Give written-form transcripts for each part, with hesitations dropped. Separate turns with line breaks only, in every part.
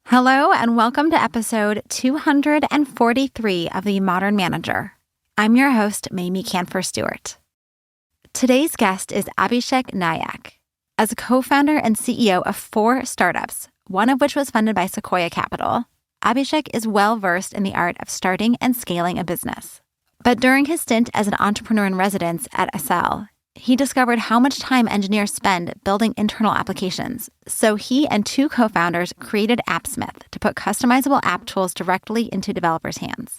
Hello, and welcome to episode 243 of The Modern Manager. I'm your host, Mamie Canfor-Stewart. Today's guest is Abhishek Nayak. As a co-founder and CEO of 4 startups, one of which was funded by Sequoia Capital, Abhishek is well-versed in the art of starting and scaling a business. But during his stint as an entrepreneur in residence at Accel, he discovered how much time engineers spend building internal applications. So he and 2 co-founders created Appsmith to put customizable app tools directly into developers' hands.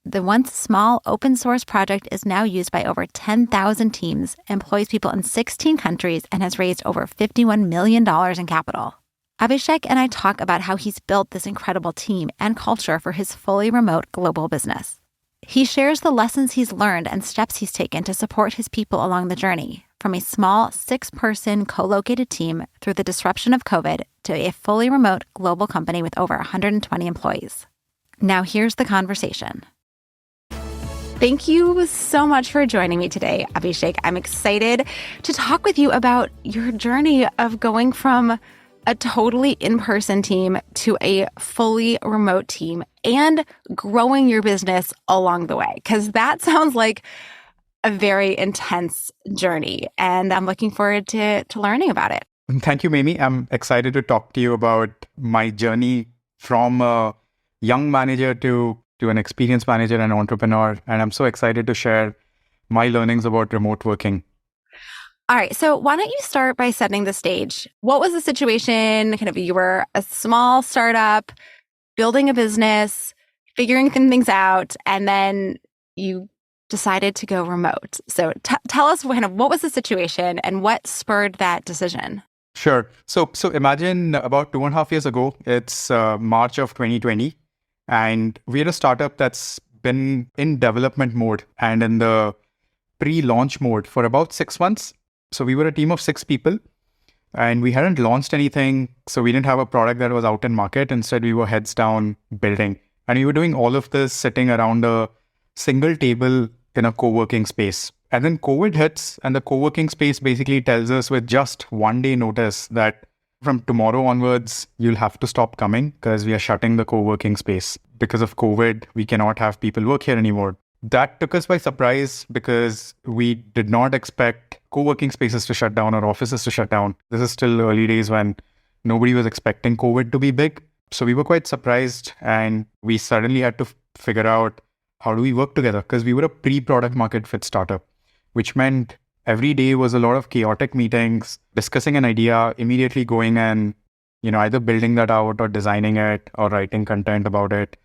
The once small open source project is now used by over 10,000 teams, employs people in 16 countries, and has raised over $51 million in capital. Abhishek and I talk about how he's built this incredible team and culture for his fully remote global business. He shares the lessons he's learned and steps he's taken to support his people along the journey, from a small 6-person co-located team through the disruption of COVID to a fully remote global company with over 120 employees. Now here's the conversation. Thank you so much for joining me today, Abhishek. I'm excited to talk with you about your journey of going from a totally in-person team to a fully remote team and growing your business along the way, because that sounds like a very intense journey, and I'm looking forward to learning about it.
Thank you, Mamie. I'm excited to talk to you about my journey from a young manager to an experienced manager and entrepreneur, and I'm so excited to share my learnings about remote working.
All right. So why don't you start by setting the stage? What was the situation? You were a small startup, building a business, figuring things out, and then you decided to go remote. So tell us what was the situation and what spurred that decision?
Sure. So imagine about 2.5 years ago, it's March of 2020, and we're a startup that's been in development mode and in the pre-launch mode for about 6 months. So we were a team of 6 people and we hadn't launched anything. So we didn't have a product that was out in market. Instead, we were heads down building. And we were doing all of this sitting around a single table in a co-working space. And then COVID hits and the co-working space basically tells us with just 1 day notice that from tomorrow onwards, you'll have to stop coming because we are shutting the co-working space. Because of COVID, we cannot have people work here anymore. That took us by surprise because we did not expect co-working spaces to shut down or offices to shut down. This is still early days when nobody was expecting COVID to be big. So we were quite surprised and we suddenly had to figure out how do we work together, because we were a pre-product market fit startup, which meant every day was a lot of chaotic meetings, discussing an idea, immediately going and either building that out or designing it or writing content about it.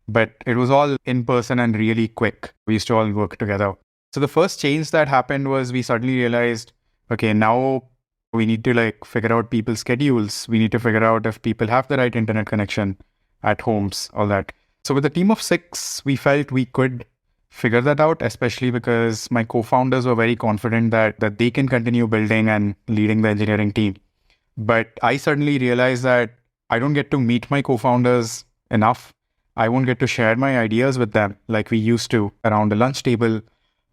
But it was all in person and really quick. We used to all work together. So the first change that happened was we suddenly realized, okay, now we need to figure out people's schedules. We need to figure out if people have the right internet connection at homes, all that. So with a team of 6, we felt we could figure that out, especially because my co-founders were very confident that they can continue building and leading the engineering team. But I suddenly realized that I don't get to meet my co-founders enough. I won't get to share my ideas with them like we used to around a lunch table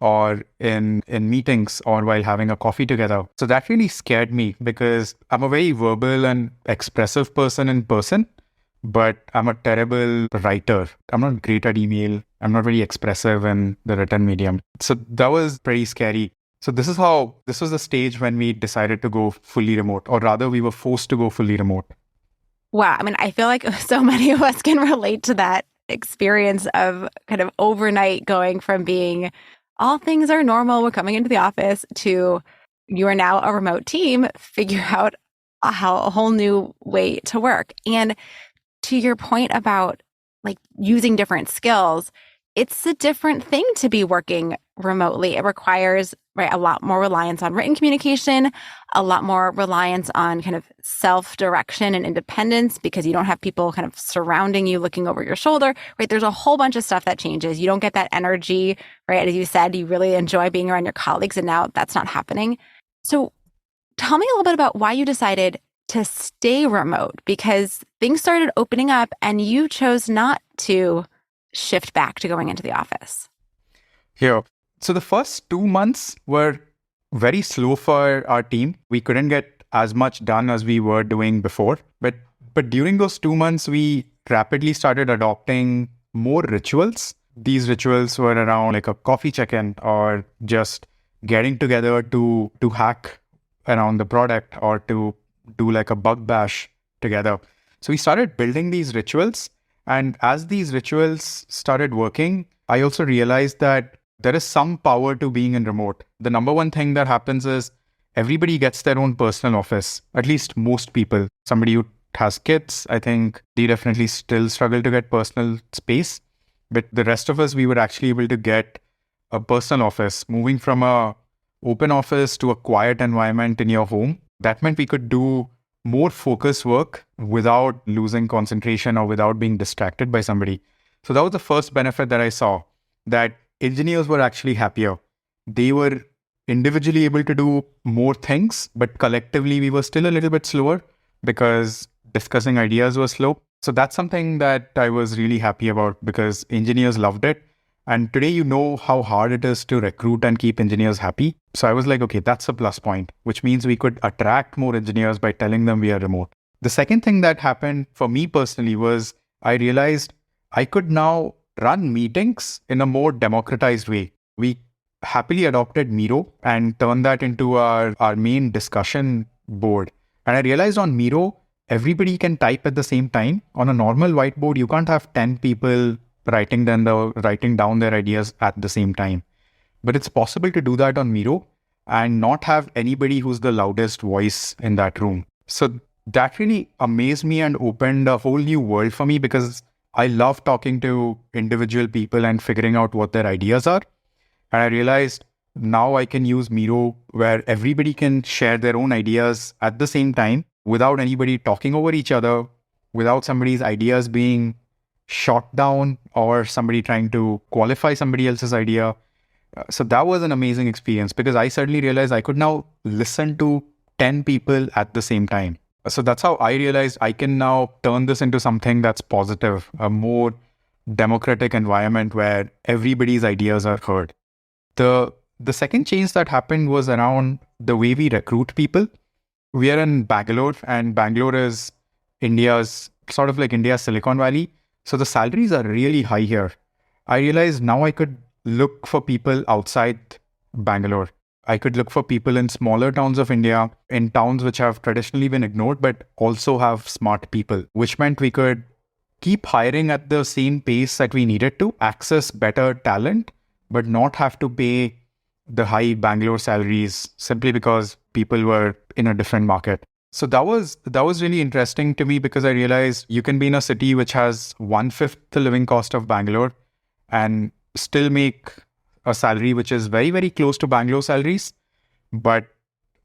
or in meetings or while having a coffee together. So that really scared me because I'm a very verbal and expressive person in person, but I'm a terrible writer. I'm not great at email. I'm not very expressive in the written medium. So that was pretty scary. So this was the stage when we decided to go fully remote, or rather we were forced to go fully remote.
Wow. I feel like so many of us can relate to that experience of overnight going from being all things are normal, we're coming into the office, to you are now a remote team, figure out a whole new way to work. And to your point about using different skills, it's a different thing to be working remotely. It requires a lot more reliance on written communication, a lot more reliance on self-direction and independence because you don't have people surrounding you looking over your shoulder, right? There's a whole bunch of stuff that changes. You don't get that energy, right? As you said, you really enjoy being around your colleagues, and now that's not happening. So tell me a little bit about why you decided to stay remote, because things started opening up and you chose not to shift back to going into the office.
Here. So the first 2 months were very slow for our team. We couldn't get as much done as we were doing before. But But during those 2 months, we rapidly started adopting more rituals. These rituals were around like a coffee check-in or just getting together to hack around the product or to do like a bug bash together. So we started building these rituals. And as these rituals started working, I also realized that there is some power to being in remote. The number one thing that happens is everybody gets their own personal office, at least most people. Somebody who has kids, I think they definitely still struggle to get personal space. But the rest of us, we were actually able to get a personal office, moving from a open office to a quiet environment in your home. That meant we could do more focused work without losing concentration or without being distracted by somebody. So that was the first benefit that I saw, that engineers were actually happier. They were individually able to do more things, but collectively we were still a little bit slower because discussing ideas was slow. So that's something that I was really happy about because engineers loved it. And today you know how hard it is to recruit and keep engineers happy. So I was like, okay, that's a plus point, which means we could attract more engineers by telling them we are remote. The second thing that happened for me personally was I realized I could now run meetings in a more democratized way. We happily adopted Miro and turned that into our main discussion board. And I realized on Miro, everybody can type at the same time. On a normal whiteboard, you can't have 10 people writing down their ideas at the same time. But it's possible to do that on Miro and not have anybody who's the loudest voice in that room. So that really amazed me and opened a whole new world for me because I love talking to individual people and figuring out what their ideas are. And I realized now I can use Miro where everybody can share their own ideas at the same time without anybody talking over each other, without somebody's ideas being shot down or somebody trying to qualify somebody else's idea. So that was an amazing experience because I suddenly realized I could now listen to 10 people at the same time. So that's how I realized I can now turn this into something that's positive, a more democratic environment where everybody's ideas are heard. The second change that happened was around the way we recruit people. We are in Bangalore, and Bangalore is India's sort of like India's Silicon Valley. So the salaries are really high here. I realized now I could look for people outside Bangalore. I could look for people in smaller towns of India, in towns which have traditionally been ignored, but also have smart people, which meant we could keep hiring at the same pace that we needed to, access better talent, but not have to pay the high Bangalore salaries simply because people were in a different market. So that was really interesting to me because I realized you can be in a city which has 1/5 the living cost of Bangalore and still make a salary which is very, very close to Bangalore salaries. But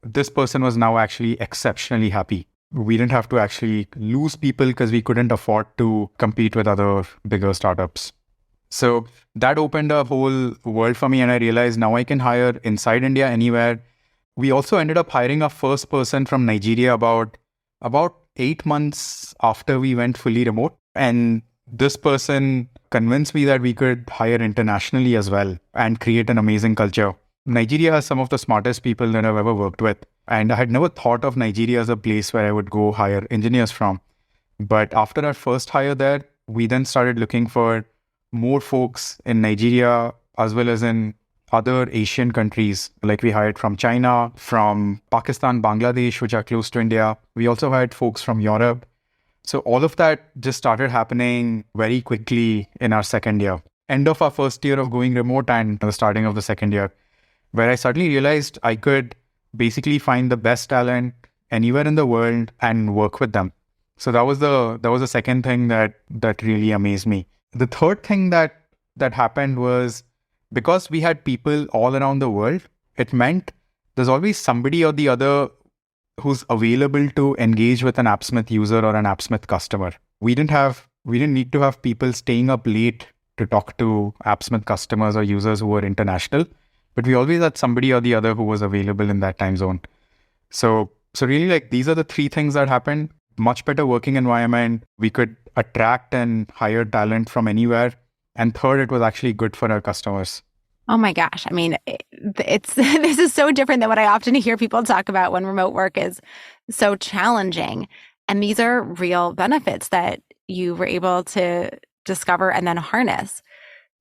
this person was now actually exceptionally happy. We didn't have to actually lose people because we couldn't afford to compete with other bigger startups. So that opened a whole world for me and I realized now I can hire inside India anywhere. We also ended up hiring our first person from Nigeria about 8 months after we went fully remote. And this person convinced me that we could hire internationally as well and create an amazing culture. Nigeria has some of the smartest people that I've ever worked with. And I had never thought of Nigeria as a place where I would go hire engineers from. But after our first hire there, we then started looking for more folks in Nigeria as well as in other Asian countries. Like we hired from China, from Pakistan, Bangladesh, which are close to India. We also hired folks from Europe. So all of that just started happening very quickly in our second year. End of our first year of going remote and the starting of the second year, where I suddenly realized I could basically find the best talent anywhere in the world and work with them. So that was the second thing that really amazed me. The third thing that happened was because we had people all around the world, it meant there's always somebody or the other who's available to engage with an Appsmith user or an Appsmith customer. We didn't need to have people staying up late to talk to Appsmith customers or users who were international, but we always had somebody or the other who was available in that time zone. So really, like, these are the three things that happened. Much better working environment. We could attract and hire talent from anywhere. And third, it was actually good for our customers.
Oh my gosh. I mean, it's this is so different than what I often hear people talk about when remote work is so challenging. And these are real benefits that you were able to discover and then harness.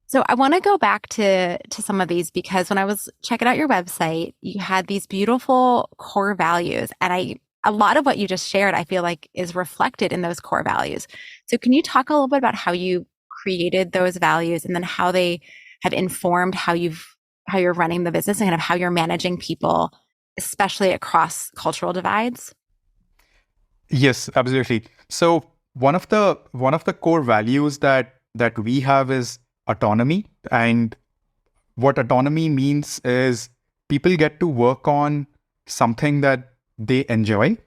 So I want to go back to some of these because when I was checking out your website, you had these beautiful core values. And a lot of what you just shared, I feel like is reflected in those core values. So can you talk a little bit about how you created those values and then how they have informed how you're running the business and kind of how you're managing people, especially across cultural divides?
Yes, absolutely. So one of the core values that we have is autonomy. And what autonomy means is people get to work on something that they enjoy,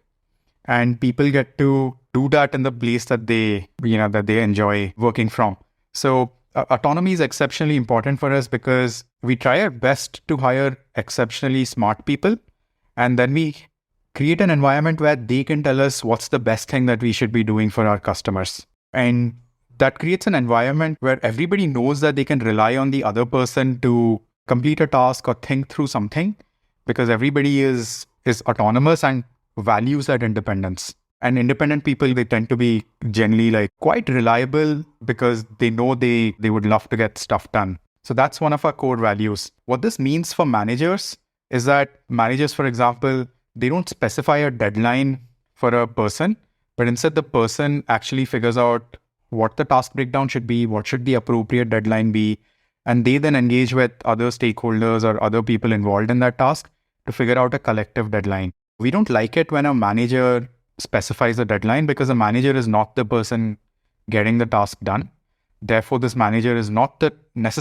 and people get to do that in the place that they enjoy working from. So autonomy is exceptionally important for us because we try our best to hire exceptionally smart people, and then we create an environment where they can tell us what's the best thing that we should be doing for our customers. And that creates an environment where everybody knows that they can rely on the other person to complete a task or think through something, because everybody is autonomous and values that independence. And independent people, they tend to be generally like quite reliable because they know they would love to get stuff done. So that's one of our core values. What this means for managers is that managers, for example, they don't specify a deadline for a person, but instead the person actually figures out what the task breakdown should be, what should the appropriate deadline be, and they then engage with other stakeholders or other people involved in that task to figure out a collective deadline. We don't like it when a manager specifies a deadline because a manager is not the person getting the task done. Therefore, this manager is not the necessary